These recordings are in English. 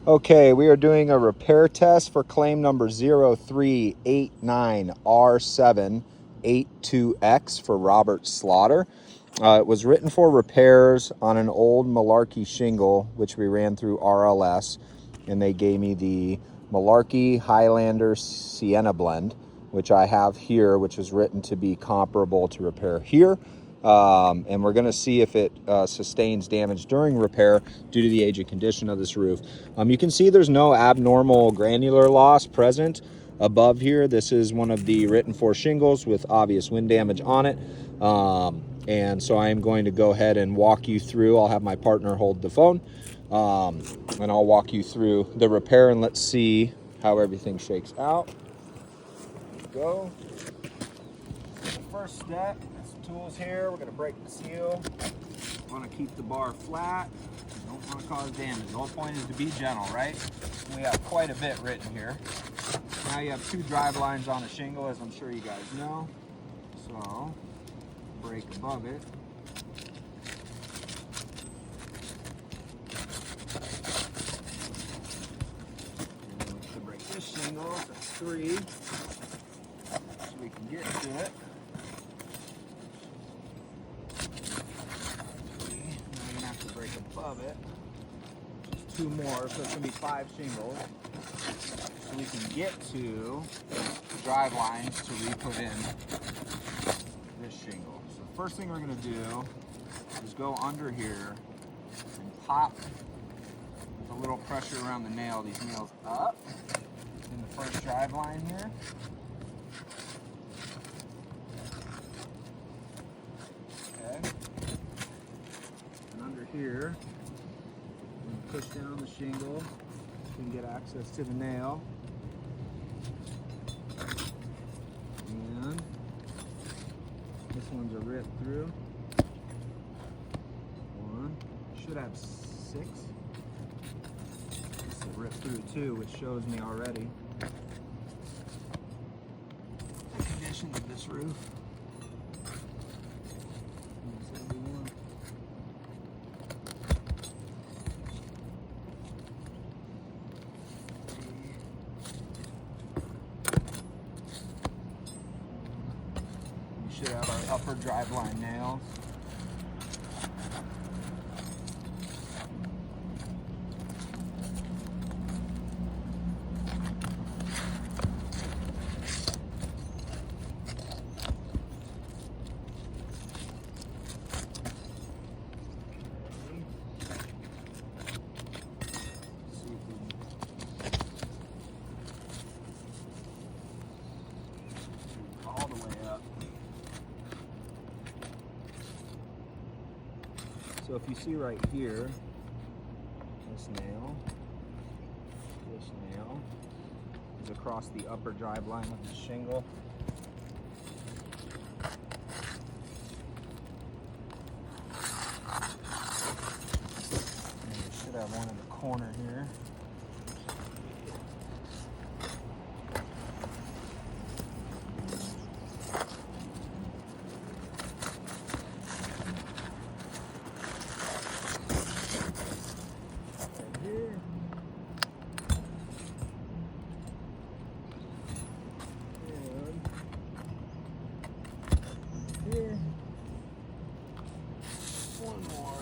Okay, we are doing a repair test for claim number 0389R782X for Robert Slaughter. It was written for repairs on an old Malarkey shingle, which we ran through RLS, and they gave me the Malarkey Highlander Sienna blend, which I have here, which was written to be comparable to repair here. And we're going to see if it sustains damage during repair due to the age and condition of this roof. You can see there's no abnormal granular loss present above here. This is one of the written for shingles with obvious wind damage on it. And so I am going to go ahead and walk you through. I'll have my partner hold the phone, and I'll walk you through the repair, and let's see how everything shakes out. There we go. First step, some tools here. We're going to break the seal. Want to keep the bar flat. Don't want to cause damage. The whole point is to be gentle, right? We have quite a bit written here. Now you have 2 drive lines on a shingle, as I'm sure you guys know. So, break above it. And to break this shingle, that's 3. So we can get to it. Break above it, just 2 more, so it's going to be 5 shingles, so we can get to the drive lines to re-put in this shingle. So the first thing we're going to do is go under here and pop with a little pressure around the nail, these nails up in the first drive line here. Here, push down the shingle so we can get access to the nail. And this one's a rip through. 1. Should have 6. This is a rip through 2, which shows me already the condition of this roof. Should have our upper drive line nails. All the way up. So if you see right here, this nail is across the upper drive line of the shingle. And you should have one in the corner here. Here. One more.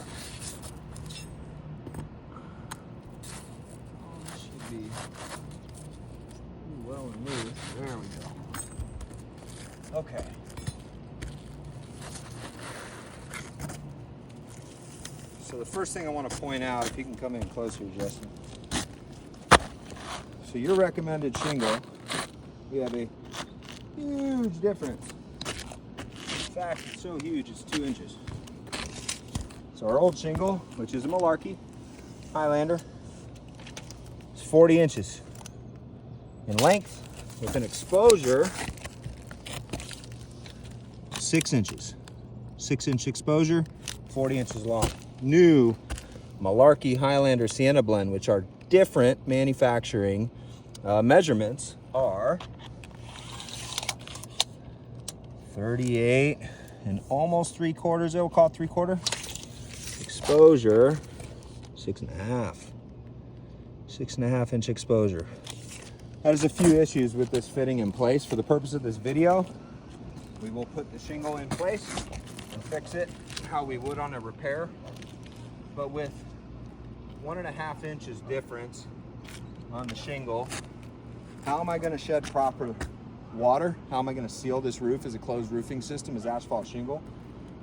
Oh, this should be well and loose. There we go. Okay. So the first thing I want to point out, if you can come in closer, Justin. So your recommended shingle, we have a huge difference. In fact, it's so huge, it's 2 inches. So our old shingle, which is a Malarkey Highlander, is 40 inches in length with an exposure 6 inches. 6-inch exposure, 40 inches long. New Malarkey Highlander Sienna blend, which are different manufacturing measurements, are 38 and almost 3/4. We'll call it 3/4. Exposure 6.5. 6.5 inch exposure. That is a few issues with this fitting in place. For the purpose of this video, we will put the shingle in place and fix it how we would on a repair. But with 1.5 inches difference on the shingle, how am I going to shed proper water? How am I going to seal this roof as a closed roofing system as asphalt shingle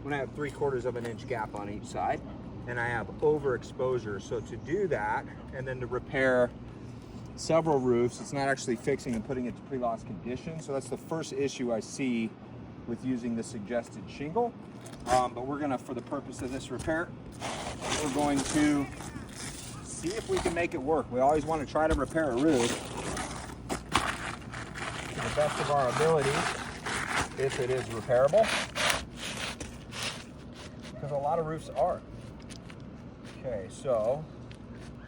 when I have 3/4 of an inch gap on each side and I have overexposure? So to do that and then to repair several roofs, it's not actually fixing and putting it to pre-loss condition. So that's the first issue I see with using the suggested shingle. But we're gonna, for the purpose of this repair, we're going to see if we can make it work. We always want to try to repair a roof to the best of our ability if it is repairable, because a lot of roofs are. Okay, so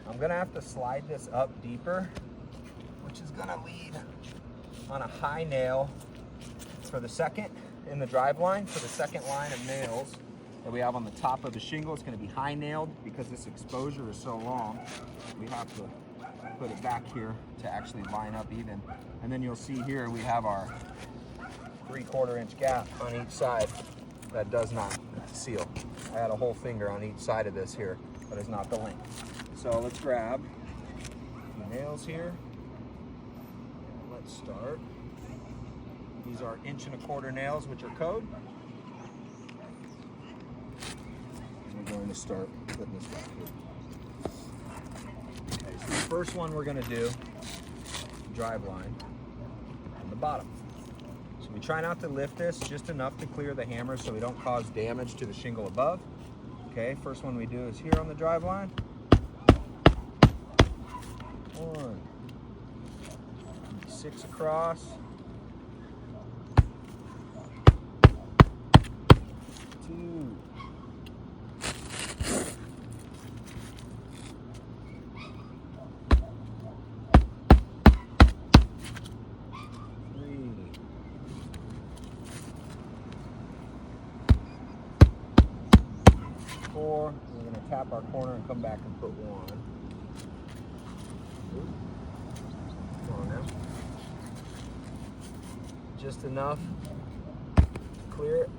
I'm gonna have to slide this up deeper, which is gonna lead on a high nail for the second in the drive line. For the second line of nails that we have on the top of the shingle, it's gonna be high nailed because this exposure is so long. We have to put it back here to actually line up even. And then you'll see here we have our 3/4 inch gap on each side that does not seal. I had a whole finger on each side of this here, but it's not the length. So let's grab the nails here. Let's start. These are 1.25 inch nails, which are code. And we're going to start putting this back here. Okay, so the first one we're going to do, drive line on the bottom. So we try not to lift this, just enough to clear the hammer so we don't cause damage to the shingle above. Okay, first one we do is here on the drive line. 1, 6 across, 2, 3, 4. We're going to tap our corner and come back and put 1. Come on now. Just enough. Clear it.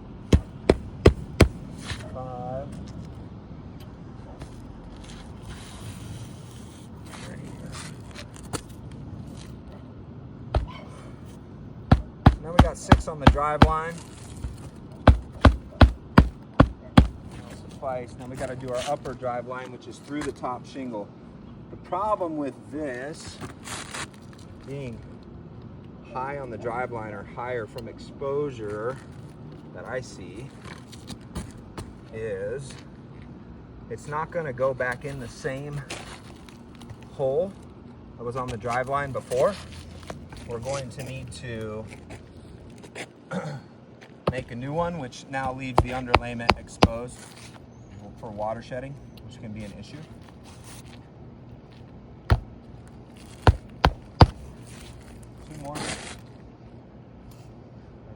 5. Right here. Now we got 6 on the drive line. That'll suffice. Now we got to do our upper drive line, which is through the top shingle. The problem with this being high on the drive line or higher from exposure that I see is it's not going to go back in the same hole that was on the drive line before. We're going to need to make a new one, which now leaves the underlayment exposed for water shedding, which can be an issue. More. I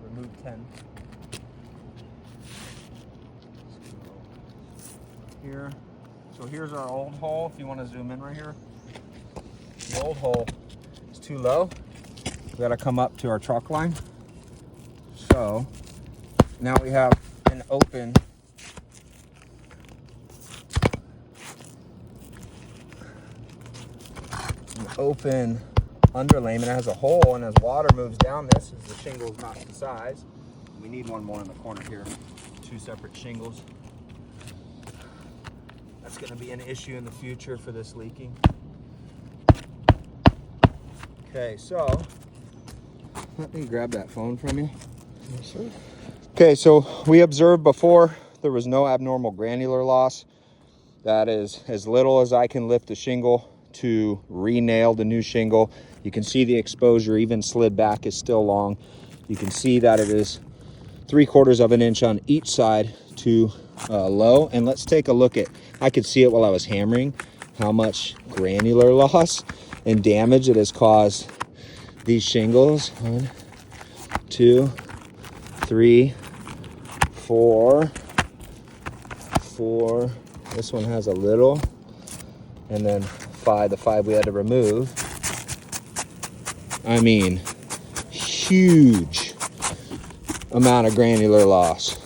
removed 10. Here. So here's our old hole. If you want to zoom in right here, the old hole is too low. We got to come up to our truck line. So now we have an open underlayment. It has a hole, and as water moves down this, as the shingle is not the size, we need one more in the corner here. 2 separate shingles. That's going to be an issue in the future for this leaking. Okay, so let me grab that phone from you. Yes, sir. Okay, so we observed before there was no abnormal granular loss. That is as little as I can lift the shingle to re-nail the new shingle. You can see the exposure, even slid back, is still long. You can see that it is 3/4 of an inch on each side to low. And let's take a look at, I could see it while I was hammering, how much granular loss and damage it has caused these shingles. 1, 2, 3, 4. This one has a little, and then quantify the 5 we had to remove. I mean, huge amount of granular loss.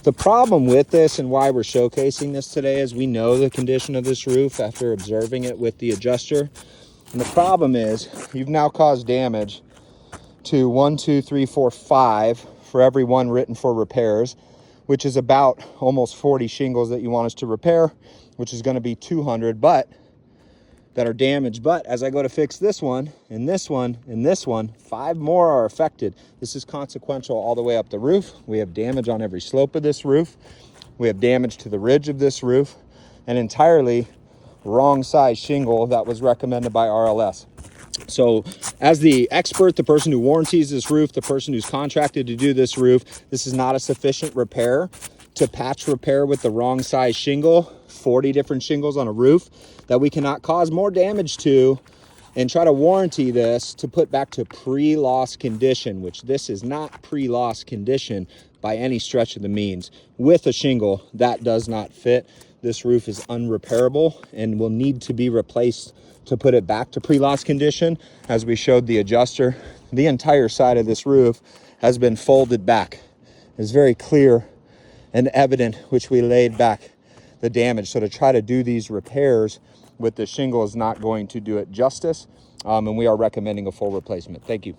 The problem with this and why we're showcasing this today is we know the condition of this roof after observing it with the adjuster. And the problem is you've now caused damage to 1, 2, 3, 4, 5 for every one written for repairs, which is about almost 40 shingles that you want us to repair, which is going to be 200 that are damaged. But as I go to fix this one and this one and this one, 5 more are affected. This is consequential all the way up the roof. We have damage on every slope of this roof. We have damage to the ridge of this roof, and entirely wrong size shingle that was recommended by RLS. So as the expert, the person who warranties this roof, the person who's contracted to do this roof, this is not a sufficient repair to patch repair with the wrong size shingle, 40 different shingles on a roof that we cannot cause more damage to, and try to warranty this to put back to pre-loss condition, which this is not pre-loss condition by any stretch of the means. With a shingle, that does not fit. This roof is unrepairable and will need to be replaced to put it back to pre-loss condition. As we showed the adjuster, the entire side of this roof has been folded back. It's very clear and evident, which we laid back the damage. So to try to do these repairs with the shingle is not going to do it justice, and we are recommending a full replacement. Thank you.